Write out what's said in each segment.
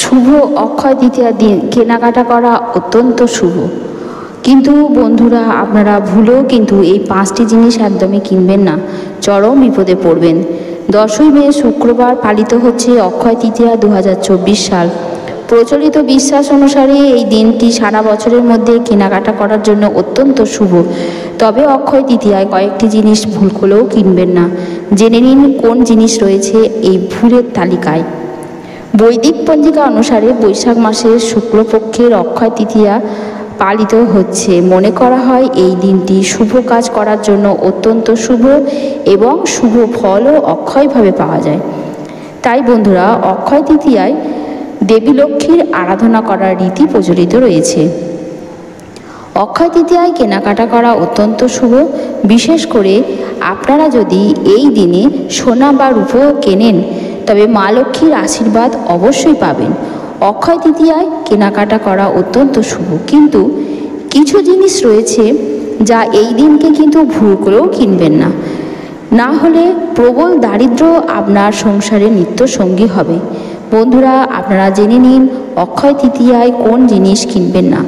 শুভ অক্ষয় তৃতীয়ার দিন কেনাকাটা করা অত্যন্ত শুভ। কিন্তু বন্ধুরা, আপনারা ভুলেও কিন্তু এই 5টি জিনিস একদমই কিনবেন না, চরম বিপদে পড়বেন। 10ই মে শুক্রবার পালিত হচ্ছে অক্ষয় তৃতীয়া 2024 সাল। প্রচলিত বিশ্বাস অনুসারে এই দিনটি সারা বছরের মধ্যে কেনাকাটা করার জন্য অত্যন্ত শুভ। তবে অক্ষয় তৃতীয়ায় কয়েকটি জিনিস ভুল করেও কিনবেন না। জেনে নিন কোন জিনিস রয়েছে এই ভুলের তালিকায়। বৈদিক পঞ্জিকা অনুসারে বৈশাখ মাসের শুক্লপক্ষের অক্ষয় তৃতীয়া পালিত হচ্ছে। মনে করা হয় এই দিনটি শুভ কাজ করার জন্য অত্যন্ত শুভ এবং শুভ ফলও অক্ষয়ভাবে পাওয়া যায়। তাই বন্ধুরা, অক্ষয় তৃতীয়ায় দেবী লক্ষ্মীর আরাধনা করার রীতি প্রচলিত রয়েছে। অক্ষয় তৃতীয়ায় কেনাকাটা করা অত্যন্ত শুভ। বিশেষ করে আপনারা যদি এই দিনে সোনা বা রূপো কেনেন, তবে মা লক্ষ্মীর আশীর্বাদ অবশ্যই পাবেন। অক্ষয় তৃতীয়ায় কেনাকাটা করা অত্যন্ত শুভ, কিন্তু কিছু জিনিস রয়েছে যা এই দিনকে কিন্তু ভুল করেও কিনবেন না, না হলে প্রবল দারিদ্র্য আপনার সংসারে নিত্য সঙ্গী হবে। বন্ধুরা, আপনারা জেনে নিন অক্ষয় তৃতীয়ায় কোন জিনিস কিনবেন না।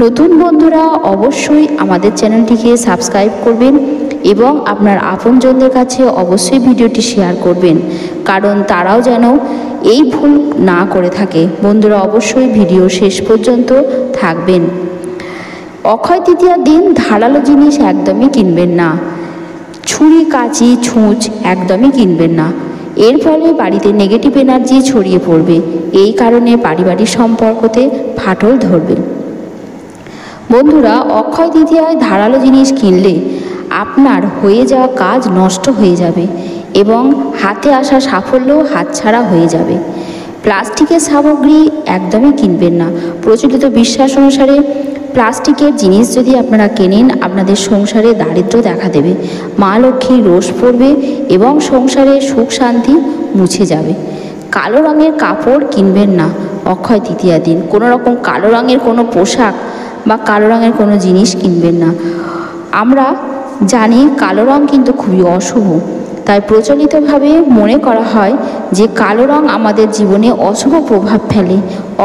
নতুন বন্ধুরা অবশ্যই আমাদের চ্যানেলটিকে সাবস্ক্রাইব করবেন এবং আপনার আপনজনদের কাছে অবশ্যই ভিডিওটি শেয়ার করবেন, কারণ তারাও যেন এই ভুল না করে থাকে। বন্ধুরা, অবশ্যই ভিডিও শেষ পর্যন্ত থাকবেন। অক্ষয় তৃতীয়ার দিন ধারালো জিনিস একদমই কিনবেন না। ছুরি, কাঁচি, ছুঁচ একদমই কিনবেন না। এর ফলে বাড়িতে নেগেটিভ এনার্জি ছড়িয়ে পড়বে। এই কারণে পারিবারিক সম্পর্কতে ফাটল ধরবে। বন্ধুরা, অক্ষয় তৃতীয়ায় ধারালো জিনিস কিনলে আপনার হয়ে যাওয়া কাজ নষ্ট হয়ে যাবে এবং হাতে আসা সাফল্যও হাতছাড়া হয়ে যাবে। প্লাস্টিকের সামগ্রী একদমই কিনবেন না। প্রচলিত বিশ্বাস অনুসারে প্লাস্টিকের জিনিস যদি আপনারা কেনেন, আপনাদের সংসারে দারিদ্র্য দেখা দেবে, মা লক্ষ্মীর রোষ পড়বে এবং সংসারে সুখ শান্তি মুছে যাবে। কালো রঙের কাপড় কিনবেন না অক্ষয় তৃতীয়ার দিন। কোনো রকম কালো রঙের কোনো পোশাক বা কালো রঙের কোনো জিনিস কিনবেন না। আমরা জানি কালো রং কিন্তু খুবই অশুভ, তাই প্রচলিতভাবে মনে করা হয় যে কালো রং আমাদের জীবনে অশুভ প্রভাব ফেলে।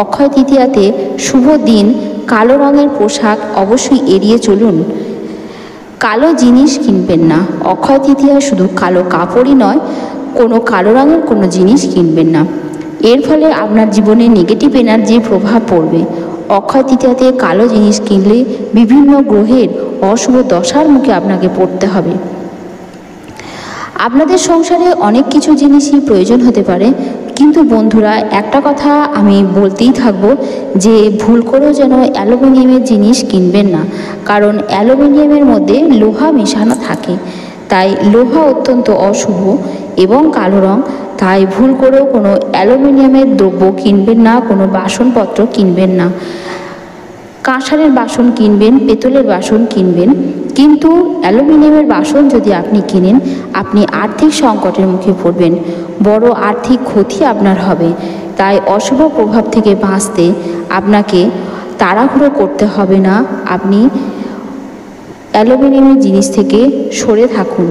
অক্ষয় তৃতীয়াতে শুভ দিন কালো রঙের পোশাক অবশ্যই এড়িয়ে চলুন। কালো জিনিস কিনবেন না। অক্ষয় তৃতীয়ায় শুধু কালো কাপড়ই নয়, কোনো কালো রঙের কোনো জিনিস কিনবেন না। এর ফলে আপনার জীবনে নেগেটিভ এনার্জির প্রভাব পড়বে। অক্ষয় তৃতীয়াতে কালো জিনিস কিনলে বিভিন্ন গ্রহের অশুভ দশার মুখে আপনাকে পড়তে হবে। আপনাদের সংসারে অনেক কিছু জিনিসই প্রয়োজন হতে পারে, কিন্তু বন্ধুরা, একটা কথা আমি বলতেই থাকবো যে ভুল করেও যেন অ্যালুমিনিয়ামের জিনিস কিনবেন না, কারণ অ্যালুমিনিয়ামের মধ্যে লোহা মেশানো থাকে। তাই লোহা অত্যন্ত অশুভ এবং কালো রং, তাই ভুল করেও কোনো অ্যালুমিনিয়ামের দ্রব্য কিনবেন না, কোনো বাসনপত্র কিনবেন না। কাঁসারের বাসন কিনবেন, পেতলের বাসন কিনবেন, কিন্তু অ্যালুমিনিয়ামের বাসন যদি আপনি কিনেন, আপনি আর্থিক সংকটের মুখে পড়বেন, বড় আর্থিক ক্ষতি আপনার হবে। তাই অশুভ প্রভাব থেকে বাঁচতে আপনাকে তাড়াহুড়ো করতে হবে না, আপনি অ্যালুমিনিয়ামের জিনিস থেকে সরে থাকুন।